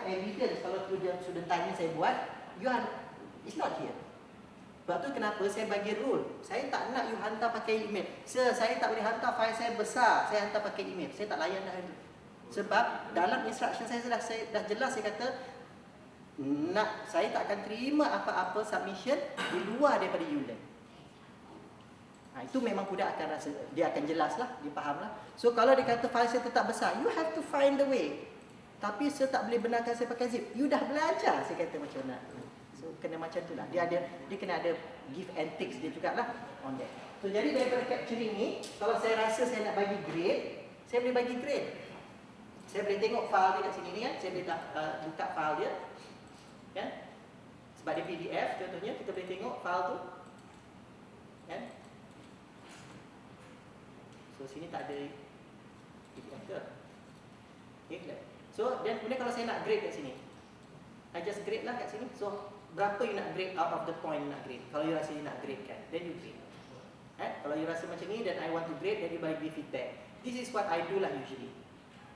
evidence kalau student tanya saya buat, it's not here. Sebab tu kenapa saya bagi rule. Saya tak nak you hantar pakai email. Sir, saya tak boleh hantar file saya besar, saya hantar pakai email. Saya tak layan dah itu. Sebab dalam instruction saya dah jelas saya kata, saya tak akan terima apa-apa submission di luar daripada ULEarn. Itu memang budak akan rasa, dia akan jelas lah, dia faham lah. So kalau dia kata file saya tetap besar, you have to find the way. Tapi saya tak boleh benarkan saya pakai zip. You dah belajar, saya kata macam mana. So kena macam tu lah. Dia kena ada give and takes dia jugalah on that. So jadi daripada capturing ni, kalau saya rasa saya nak bagi grade, saya boleh bagi grade. Saya boleh tengok file dia kat sini ni kan. Saya boleh buka file dia. Kan? Sebab dia PDF contohnya, kita boleh tengok file tu. Kan? So sini tak ada PDF ke? Okay, so dan kemudian kalau saya nak grade kat sini, I just grade lah kat sini. So berapa you nak grade out of the point nak grade? Kalau you rasa you nak grade kan, then you grade. Kalau you rasa macam ni, then I want to grade, then you bagi feedback. This is what I do lah usually.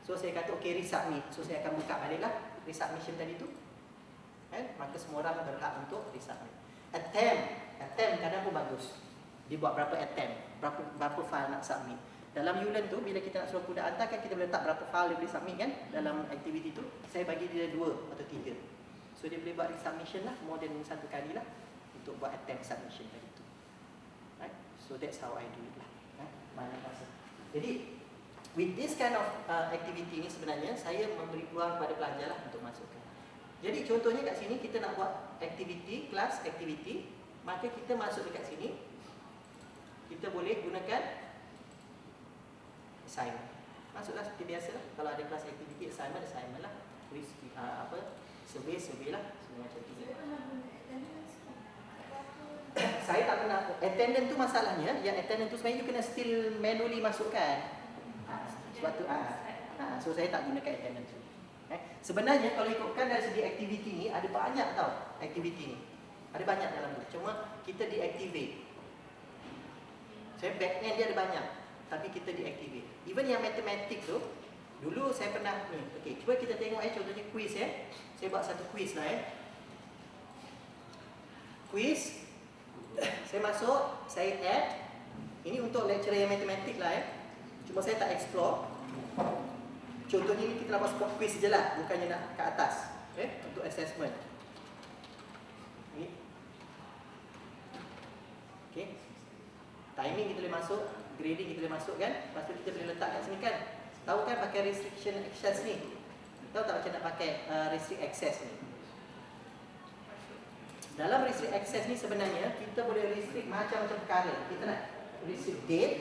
So saya kata okay, resubmit. So saya akan buka balik lah resubmission tadi tu. Maka semua orang berhak untuk resubmit. Attempt kadang pun bagus. Dia buat berapa attempt, berapa file nak submit. Dalam ULEarn tu, bila kita nak suruh budak hantar kan, kita boleh letak berapa file dia boleh submit kan dalam aktiviti tu. Saya bagi dia 2 atau 3. So dia boleh buat resubmission lah, more than 1 kali lah untuk buat attempt submission tadi tu. Right? So that's how I do it lah. Mana masa. Jadi with this kind of activity ni sebenarnya saya memberi peluang kepada pelajar lah untuk masukkan. Jadi contohnya kat sini kita nak buat activity, class activity, maka kita masuk dekat sini. Kita boleh gunakan assignment. Masuklah seperti biasa lah. Kalau ada kelas activity, assignment lah. Survey lah. Semua macam tu. Saya tak pernah. Attendance tu masalahnya. Yang attendance tu sebenarnya you kena still manually masukkan. Sebab tu so saya tak gunakan attendance tu. Sebenarnya kalau ikutkan dari segi aktiviti ni, ada banyak tau aktiviti ni. Ada banyak dalam tu. Cuma kita deactivate. Saya backend dia ada banyak, tapi kita deactivate. Even yang matematik tu, dulu saya pernah ni. Okey, cuba kita tengok contohnya quiz . Saya buat satu quiz lah . Quiz. Saya masuk, saya add. Ini untuk lecturer yang matematik lah . Cuma saya tak explore. Contohnya ni kita nak buat spot quiz je lah, bukannya nak ke atas. Untuk assessment. Ni. Okey. Timing kita boleh masuk, grading kita boleh masuk kan. Lepas tu kita boleh letak kat sini kan. Tahu kan pakai restriction access ni? Tahu tak macam nak pakai restrict access ni? Dalam restrict access ni sebenarnya kita boleh restrict macam-macam perkara. Kita nak restrict date,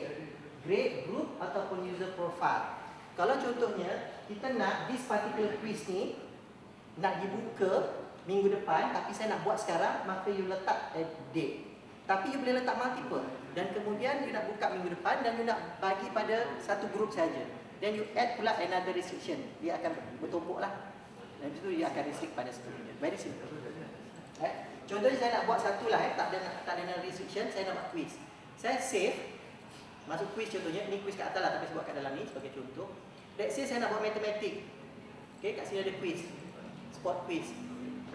grade, group ataupun user profile. Kalau contohnya kita nak this particular quiz ni nak dibuka minggu depan, tapi saya nak buat sekarang, maka you letak date. Tapi you boleh letak multiple. Dan kemudian you nak buka minggu depan dan you nak bagi pada satu grup saja. Then you add pula another restriction. Dia akan bertumpuk lah. Dan itu dia akan restrict pada student. Very simple. Contohnya saya nak buat satu lah. Tak ada restriction. Saya nak buat quiz. Saya save. Masuk quiz contohnya. Ini quiz kat atas lah, tapi saya buat kat dalam ni sebagai contoh. Let's say saya nak buat matematik. Okay, kat sini ada quiz. Spot quiz.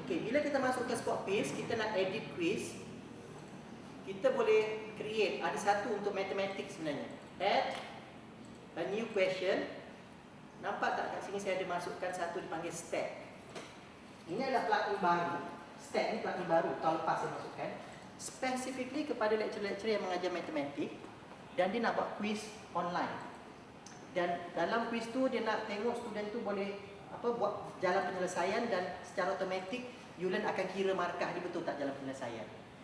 Okay, bila kita masuk ke spot quiz, kita nak edit quiz. Kita boleh create, ada satu untuk matematik sebenarnya. Add a new question. Nampak tak kat sini saya ada masukkan satu dipanggil stat. Ini adalah plugin baru. Stat ni plugin baru, tahun lepas saya masukkan. Specifically kepada lecturer-lecturer yang mengajar matematik. Dan dia nak buat quiz online. Dan dalam quiz tu dia nak tengok student tu boleh buat jalan penyelesaian, dan secara automatik ULEarn akan kira markah dia betul tak jalan penyelesaian.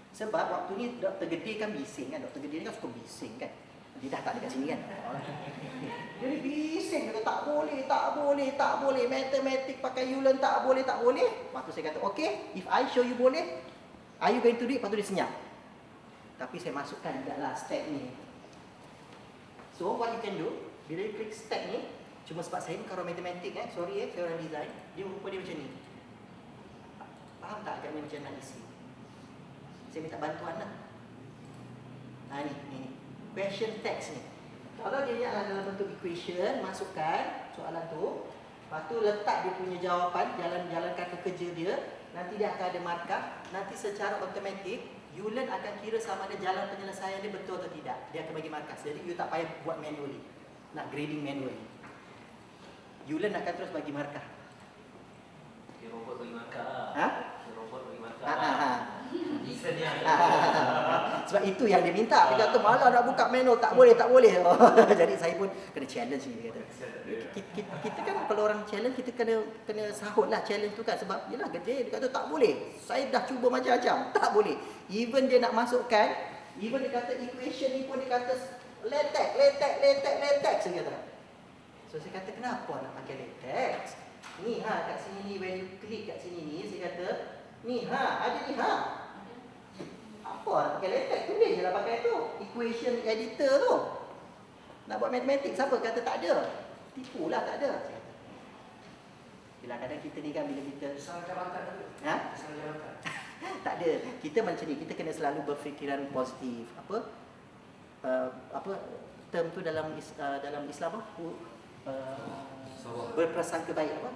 Sebab waktu ni Dr. Gede kan bising kan. Dr. Gede ni kan suka bising kan. Dia dah tak ada kat sini kan. Jadi bising. Dia kata tak boleh. Matematik pakai ULEarn tak boleh. Lepas tu saya kata okay, if I show you boleh, are you going to do it? Lepas tu dia senyap. Tapi saya masukkan juga stat ni. So what you can do, bila you klik stat ni, cuma sebab saya ni kalau matematik sorry saya orang design, dia rupa dia macam ni. Faham tak agaknya macam nak isi? Saya minta bantuan lah. Ni question text ni. Kalau dia dalam bentuk equation, masukkan soalan tu. Lepas tu letak dia punya jawapan, jalan kata kerja dia. Nanti dia akan ada markah. Nanti secara automatik Ulearn akan kira sama ada jalan penyelesaian dia betul atau tidak. Dia akan bagi markah. Jadi you tak payah buat manually. Nak grading manually. Ulearn akan terus bagi markah. Dia robot bagi markah lah. Ha? Dia robot bagi markah Ha, ha, ha. lah. Sebab itu yang dia minta. Dia kata malah nak buka manual, tak boleh, tak boleh. Jadi saya pun kena challenge ni, dia kata. Kita kan kalau orang challenge, kita kena sahut lah challenge tu kan. Sebab yelah gede, dia kata tak boleh. Saya dah cuba macam-macam, tak boleh. Even dia nak masukkan, even dia kata equation ni pun dia kata latex, saya kata. So saya kata kenapa nak pakai latex? Ni kat sini ni, when you click kat sini ni, saya kata ni ada ni apa nak pakai latex, tulis je lah pakai tu, equation editor tu. Nak buat matematik, siapa kata tak ada? Tipulah, tak ada. Bila kadang kita ni kan, bila kita tak ada. Kita macam ni, kita kena selalu berfikiran positif. Apa term tu dalam Islam apa? Berprasangka baik apa?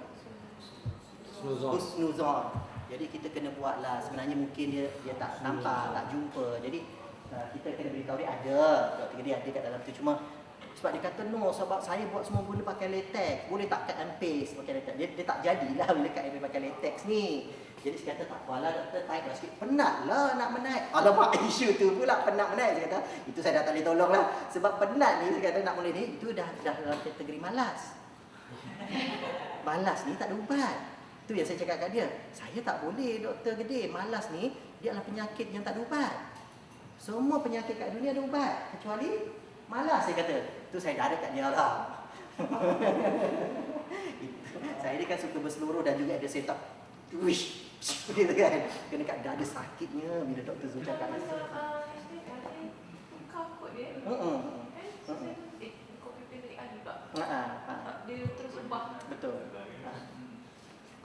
Husnuzon. Jadi kita kena buatlah. Sebenarnya mungkin dia tak nampak, tak jumpa. Jadi kita kena beritahu dia ada. Doktor dia ada kat dalam tu. Cuma sebab dia kata no, sebab saya buat semua guna pakai latex. Boleh tak cut and paste pakai latex? Dia tak jadilah bila cut and paste pakai latex ni. Jadi saya kata tak apalah doktor, type lah sikit. Penat lah nak menaik. Alamak, isu tu pula penat menaik. Saya kata itu saya dah tak boleh tolong lah. Sebab penat ni, saya kata nak mula ni, itu dah dalam kategori malas. Malas ni tak ada ubat. Tu yang saya cakap kat dia. Saya tak boleh doktor gede. Malas ni, dia adalah penyakit yang tak ada ubat. Semua penyakit kat dunia ada ubat. Kecuali malas, saya kata. Tu saya dah ada kat dia lah. Saya ni kan suka berseluruh dan juga ada setup. Wish. Gitu kan. Kena kat dada sakitnya bila doktor Zul cakap. Dia terus ubah. Betul.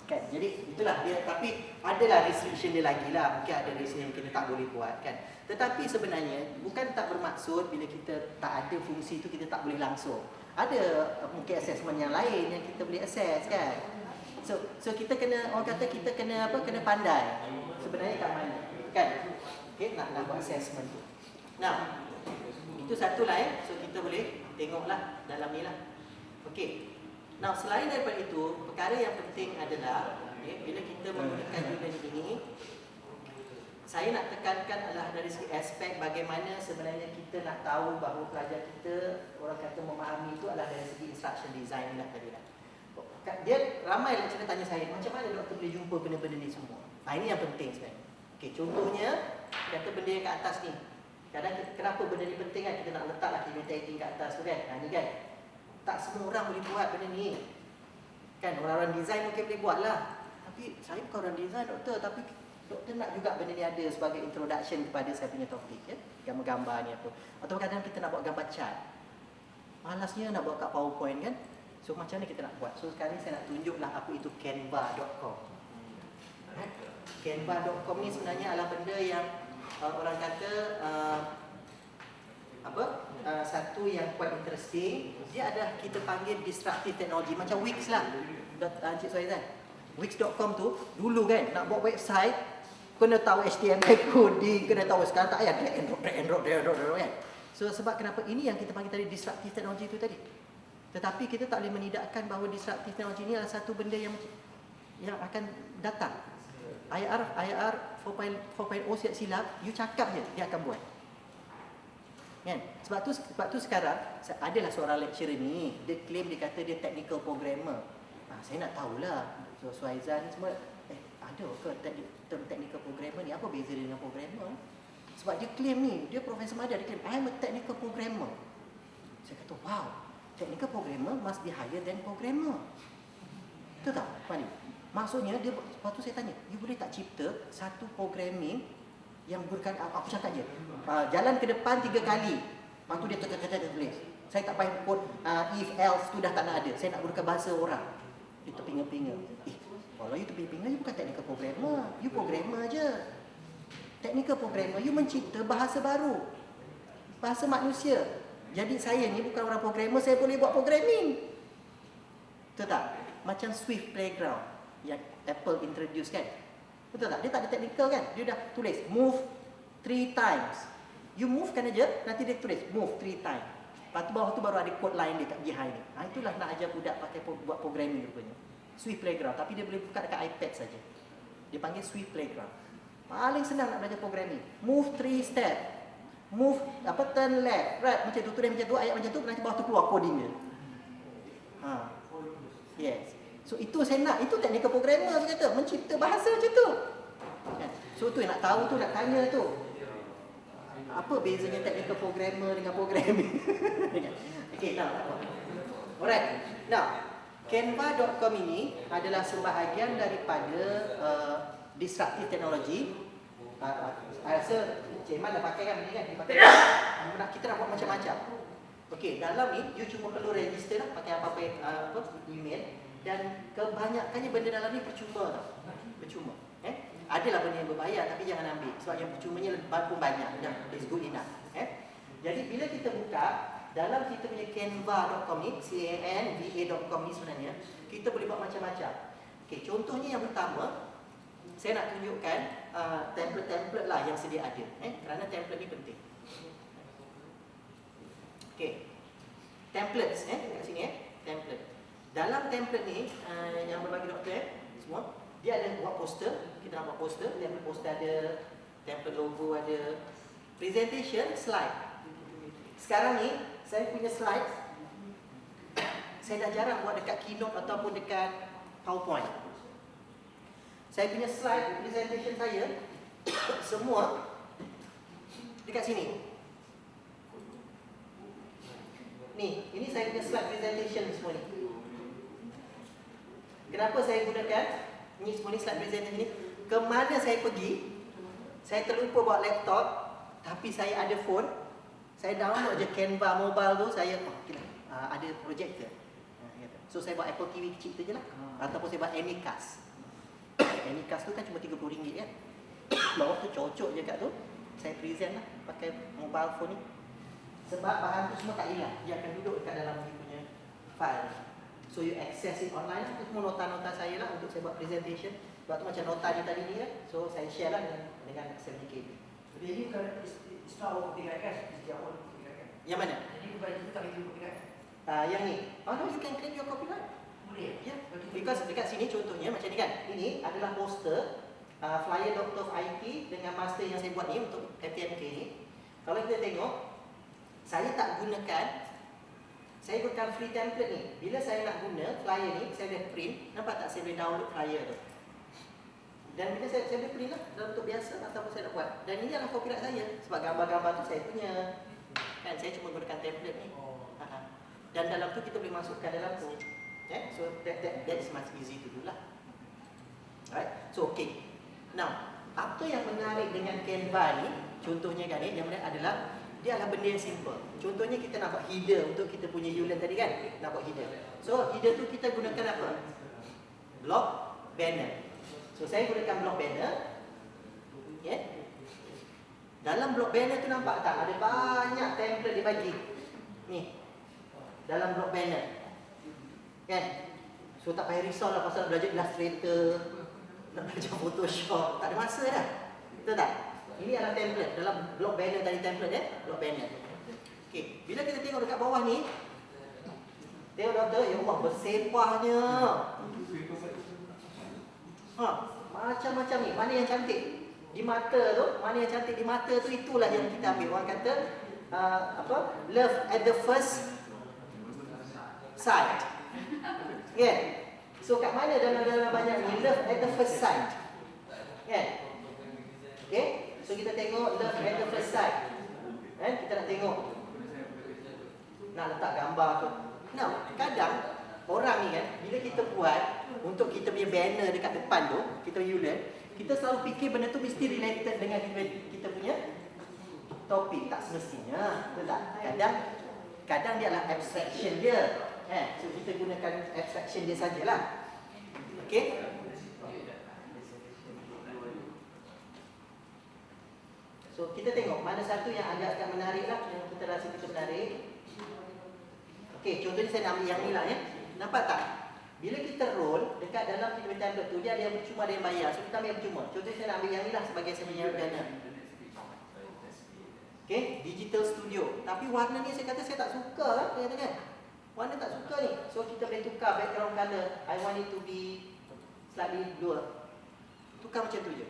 Kan? Jadi itulah dia, tapi adalah restriction dia lagi lah. Mungkin ada restriction yang kita tak boleh buat kan. Tetapi sebenarnya bukan tak bermaksud bila kita tak ada fungsi tu kita tak boleh langsung. Ada mungkin assessment yang lain yang kita boleh assess kan. So kita kena, orang kata kita kena kena pandai. Sebenarnya kat mana kan. Okay, nak buat assessment tu. Nah, itu satu lah So kita boleh tengoklah dalam ni lah. Okey. Nah, selain daripada itu, perkara yang penting adalah bila kita menggunakan Ulearn ini, saya nak tekankan adalah dari segi aspek bagaimana sebenarnya kita nak tahu bahawa pelajar kita, orang kata memahami itu adalah dari segi instruction design lah tadi lah. Dia ramai lecturer tanya saya, macam mana doktor boleh jumpa benda-benda ni semua? Ini yang penting sebenarnya. Okey, contohnya, kata benda yang kat atas ni. Kadang kenapa benda ni penting kan? Kita nak letaklah tagging kat atas tu kan? Ni kan? Tak semua orang boleh buat benda ni. Kan orang-orang design mungkin boleh buat lah. Tapi saya bukan orang design doktor. Tapi doktor nak juga benda ni ada sebagai introduction kepada saya punya topik ya. Gambar-gambar ni apa. Atau kadang kita nak buat gambar chart. Malasnya nak buat kat PowerPoint kan. So macam mana kita nak buat. So sekarang ni saya nak tunjuklah apa itu Canva.com. Canva.com ni sebenarnya adalah benda yang orang kata satu yang quite interesting. Dia ada kita panggil disruptive technology macam Wix lah. Encik Suhaizan, Wix.com tu dulu kan nak buat website kena tahu HTML coding, kena tahu. Sekarang tak payah drag and drop kan. So sebab kenapa ini yang kita panggil tadi disruptive technology tu tadi. Tetapi kita tak boleh menidakkan bahawa disruptive technology ni adalah satu benda yang akan datang. IR 4.0 siap silap, you cakap je dia akan buat. Kan? Sebab tu sekarang adalah seorang lecturer ni, dia claim dia kata dia technical programmer. Saya nak tahulah Suhaizan ni semua ada ke term technical programmer ni, apa beza dia dengan programmer? Sebab dia claim ni, dia Profesor Madar, dia claim I'm a technical programmer. Saya kata wow, technical programmer must be higher than programmer. Betul tak Fani? Maksudnya dia, lepas tu saya tanya, you boleh tak cipta satu programming yang berkali, aku cakap je, jalan ke depan 3 kali. Lepas tu dia tulis. Saya tak payah put if else tu dah tak nak ada. Saya nak gunakan bahasa orang. Dia terpinga-pinga. Kalau you terpinga-pinga, you bukan technical programmer. You programmer je. Technical programmer, you mencipta bahasa baru. Bahasa manusia. Jadi saya ni bukan orang programmer, saya boleh buat programming. Betul tak? macam Swift Playground yang Apple introduce kan. Betul tak? Dia tak ada technical kan. Dia dah tulis move 3 times. You move kan aja, nanti dia tulis move 3 times. Lepas tu bawah tu baru ada code lain dekat behind ni. Itulah nak ajar budak pakai buat programming rupanya. Swift Playground, tapi dia boleh buka dekat iPad saja. Dia panggil Swift Playground. Paling senang nak belajar programming. Move 3 step. Move turn left, right, macam tu, tulis macam tu, ayat macam tu, nanti bawah tu keluar coding dia. Yes. So itu saya nak, itu technical programmer saya kata, mencipta bahasa macam tu. So tu yang nak tahu tu, nak tanya tu. Apa bezanya technical programmer dengan programming? Okay, now. Alright. Now, Canva.com ini adalah sebahagian daripada disruptive technology. Saya rasa Cik Iman dah pakai kan benda ni kan? Dia pakai. Kita nak buat macam-macam. Okey, dalam ni you cuma perlu register lah pakai apa email, dan kebanyakannya benda dalam ni percuma tau. Percuma. Adalah benda yang berbayar tapi jangan ambil sebab yang percumanya pun banyak. Dah, it's good enough. Jadi bila kita buka dalam kita punya Canva.com ni, canva.com ni sebenarnya kita boleh buat macam-macam. Okey, contohnya yang pertama saya nak tunjukkan template-template lah yang sedia ada. Kerana template ni penting. Okey. Templates kat sini template. Dalam template ni yang berbagi doktor semua, dia ada buat poster. Kita nak buat poster, template poster ada, template logo ada, presentation, slide. Sekarang ni saya punya slide saya dah jarang buat dekat Keynote ataupun dekat PowerPoint. Saya punya slide presentation saya semua dekat sini. Ni, ini saya punya slide presentation semua ni. Kenapa saya gunakan ni semua ni slide presentation ni? Kemana saya pergi, saya terlupa bawa laptop, tapi saya ada phone. Saya download je Canva mobile tu, saya ada projector. So saya buat Apple TV kecil tu je lah. Ataupun saya buat Anycast. Anycast tu kan cuma RM30 kan. Bawah tu cocok je kat tu, saya present lah pakai mobile phone ni. Sebab bahan tu semua tak hilang, dia akan duduk dekat dalam dia punya file. So you access it online lah. Itu semua nota-nota saya lah untuk saya buat presentation. Sebab tu macam nota dia tadi ni kan. So saya share lah dengan 70KB. Jadi bukan istilah copyright kan? Istilah copyright kan? Yang mana? Jadi bukan itu tak boleh copyright. Yang ni. Oh no, you can claim your copyright. Boleh. Ya, because dekat sini contohnya macam ni kan. Ini adalah poster flyer Doctor of IT dengan master yang saya buat ni untuk FTMK ni. Kalau kita tengok, saya tak gunakan, saya gunakan free template ni. Bila saya nak guna flyer ni, saya boleh print. Nampak tak saya boleh download flyer tu? Dan bila saya boleh print lah dalam bentuk biasa ataupun saya nak buat. Dan ini adalah copyright saya. Sebab gambar-gambar tu saya punya. Kan saya cuma gunakan template ni. Dan dalam tu kita boleh masukkan dalam tu. So that is much easy to do lah. Alright. So okay. Now, apa yang menarik dengan Canva ni, contohnya kan yang menarik adalah dia adalah benda yang simple. Contohnya kita nak buat header untuk kita punya Ulan tadi kan, nak buat header. So header tu kita gunakan apa? Block banner. So saya gunakan block banner. Dalam block banner tu nampak tak ada banyak template dia bagi. Ni. Dalam block banner. Kan? So tak payah risau lah pasal nak belajar Illustrator, nak belajar Photoshop, tak ada masa dah. Betul tak? Ini adalah template dalam block banner tadi, template block banner. Okey, bila kita tengok dekat bawah ni, tengok doktor, ya Allah bersepahnya. Macam-macam ni, mana yang cantik di mata tu, mana yang cantik di mata tu, itulah yang kita ambil. Orang kata love at the first sight. Kan? So kat mana dalam banyak ni love at the first sight? Kan? Okay? So kita tengok love at the first sight. Kita nak tengok, nak letak gambar tu. Now, kadang orang ni kan, bila kita buat untuk kita punya banner dekat depan tu, kita punya Ulan, kita selalu fikir benda tu mesti related dengan kita punya topik. Tak semestinya. Betul tak? Kadang dia adalah abstraction dia. So kita gunakan abstraction dia sajalah. Okay? So kita tengok mana satu yang agak menarik lah, yang kita rasa kita menarik. Okey, contohnya saya nak ambil yang ni lah ya. Nampak tak? Bila kita roll, dekat dalam kita template tu, dia ada yang percuma, ada yang bayar. So, kita ambil yang percuma. Contohnya saya nak ambil yang ni lah sebagai saya punya dana. Okay, Digital Studio. Tapi warna ni saya kata saya tak suka lah, saya kata kan. Warna tak suka ni. So, kita boleh tukar background color. I want it to be slightly blue. Tukar macam tu je.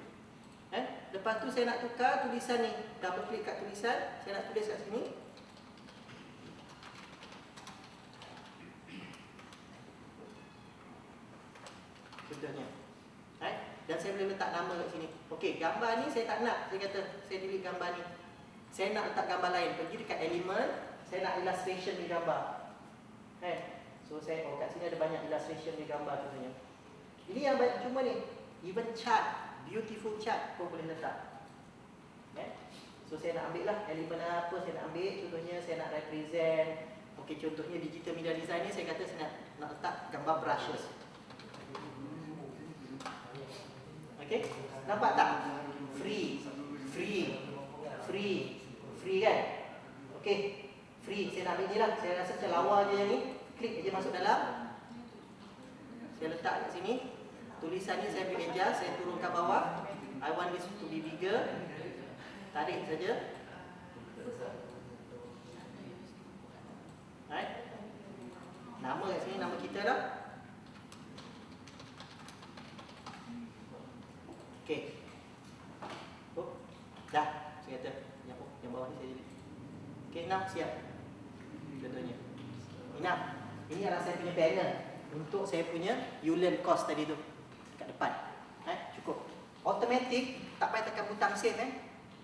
Lepas tu saya nak tukar tulisan ni. Double klik kat tulisan. Saya nak tulis kat sini. Contohnya. Dan saya boleh letak nama kat sini. Okey, gambar ni saya tak nak. Saya kata, saya delete gambar ni. Saya nak letak gambar lain. Pergi dekat element. Saya nak illustration ni gambar. So, kat sini ada banyak illustration ni gambar contohnya. Ini yang baik cuma ni. Even chart. Beautiful chart pun boleh letak. So, saya nak ambil lah elemen apa saya nak ambil. Contohnya, saya nak represent. Okey, contohnya digital media design ni. Saya kata saya nak letak gambar brushes. Okay, nampak tak? Free kan? Okay, free. Saya nak ambil ni lah. Saya rasa macam lawa je yang ni. Klik je masuk dalam. Saya letak kat sini. Tulisan ni saya boleh adjust. Saya turunkan bawah. I want this to be bigger. Tarik saja. Right? Nama kat sini, nama kita dah. Okey. Dah. Saya kata yang bawah ni saya jadi. Okey, enam siap. Contohnya. Enam. Ini adalah saya punya banner untuk saya punya Ulearn course tadi tu kat depan. Cukup. Automatic, tak payah tekan butang save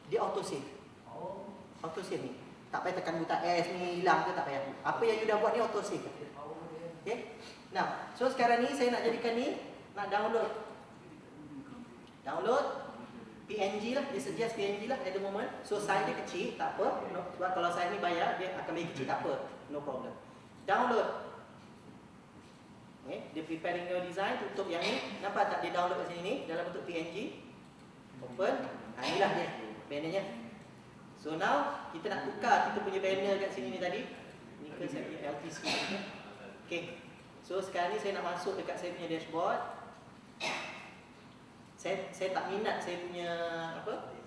Dia auto save. Auto save ni. Tak payah tekan butang S ni hilang ke tak payah. Apa yang you dah buat ni auto save. Okey. Nah, so sekarang ni saya nak jadikan ni nak download PNG lah, dia suggest PNG lah at the moment. So size dia kecil, tak apa. No, sebab kalau size ni bayar, dia akan bagi kecil, tak apa. No problem. Download. Okay, dia preparing your design, tutup yang ni. Nampak tak dia download kat sini ni dalam bentuk PNG. Open. Inilah dia bannernya. So now kita nak tukar kita punya banner kat sini ni tadi. Ni ke saya punya LTC. Okay. So sekarang ni saya nak masuk dekat saya punya dashboard. Saya tak minat saya punya apa?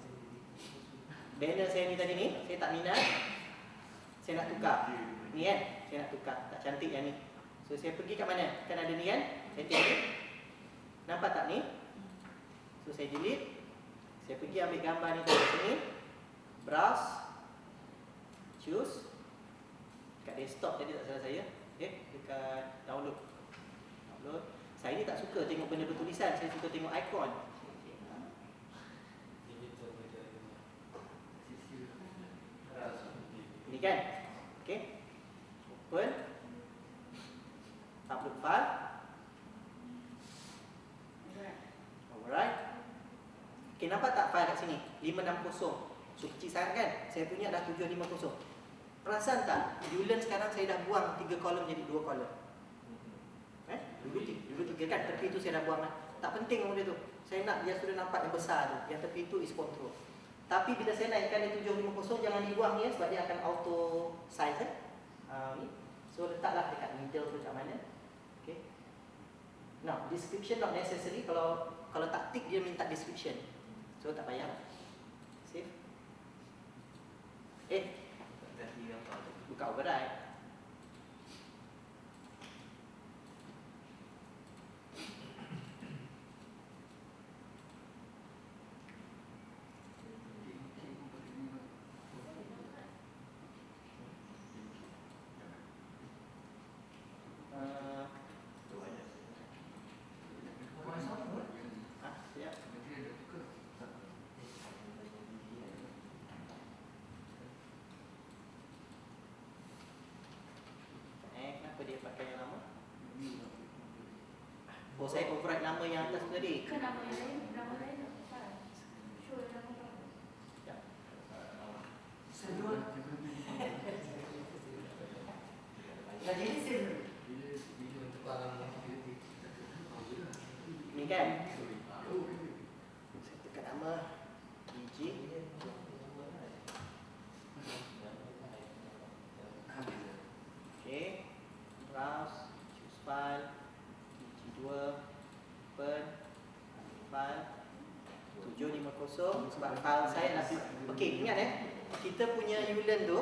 Banner saya ni tadi ni, saya tak minat. Saya nak tukar. Ni kan? Saya nak tukar. Tak cantik yang ni. So saya pergi kat mana? Kan ada ni kan? Setting ni. Nampak tak ni? So saya delete. Saya pergi ambil gambar ni dari sini. Browse. Choose. Dekat desktop tadi tak salah saya. Okay, dekat download. Saya ni tak suka tengok benda bertulisan. Saya suka tengok ikon. Ini kan? Okay. Open. Upload file. Alright. Okay, nampak tak file kat sini? 560. So kecil sangat kan? Saya punya dah 750. Perasan tak? Ulearn sekarang saya dah buang 3 kolom jadi 2 kolom. Dulu 3 kan? Tepi tu saya dah buang lah. Tak penting benda tu. Saya nak dia sudah nampak yang besar tu. Yang tepi tu is control. Tapi bila saya naikkan dia 750, jangan dibuang ni sebab dia akan auto size ni. So letaklah dekat middle tu kat mana. Okay. Now, description not necessary. Kalau tak tick dia minta description. So tak payah. Save. Buka override. Dia pakai yang lama. Oh, saya override nama yang atas tu tadi. Ke nama yang lain? Nama lain tak? Sure, nama apa? Ya. Sedul. Jadi sedul. Ni kan? Saya tekan nama DG. Okay. Browse, choose file. 750 sebab file saya nak. Okey, ingat kita punya Ulen tu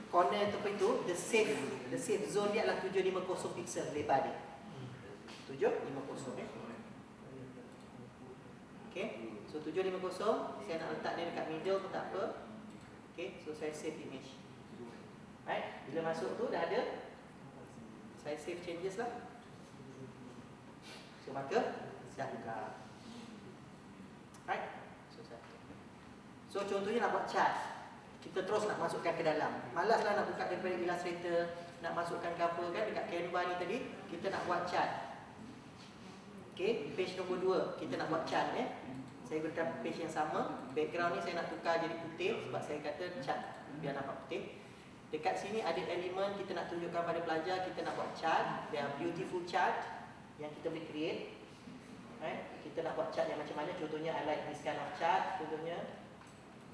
corner tu the safe zone dia adalah 750 pixel lebar dia. 750 Okey. So 750 saya nak letak dia dekat middle pun tak apa. Okey, so saya save image. Right? Bila masuk tu dah ada, saya save changes lah. So maka dah buka. Right? So contohnya nak buat chart. Kita terus nak masukkan ke dalam. Malaslah nak buka daripada Illustrator, nak masukkan ke apa kan dekat Canva ni tadi, kita nak buat chart. Okey, page nombor 2 kita nak buat chart Saya gunakan page yang sama. Background ni saya nak tukar jadi putih sebab saya kata chart biar nampak putih. Dekat sini ada elemen kita nak tunjukkan pada pelajar, kita nak buat chart. They are beautiful chart yang kita boleh create. Right? Kita nak buat chart yang macam mana? Contohnya I like this kind of chart. Contohnya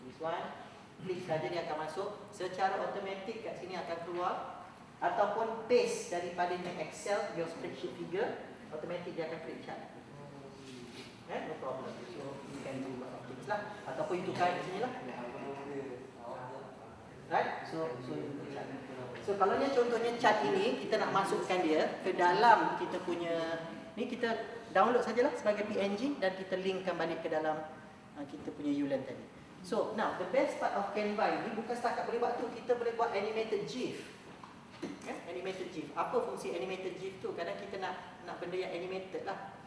this one. Klik saja dia akan masuk. Secara automatik kat sini akan keluar. Ataupun paste daripada Excel your spreadsheet figure, automatik dia akan create chart. No problem. So you can do a lot of things lah. Ataupun you tukar di sini lah. Right? So kalau ni contohnya chart ini kita nak masukkan dia ke dalam kita punya ni, kita download sajalah sebagai PNG dan kita linkkan balik ke dalam kita punya Ulen tadi. So now the best part of Canva ini bukan setakat boleh buat tu, kita boleh buat animated GIF. Animated GIF. Apa fungsi animated GIF tu? Kadang kita nak benda yang animated lah.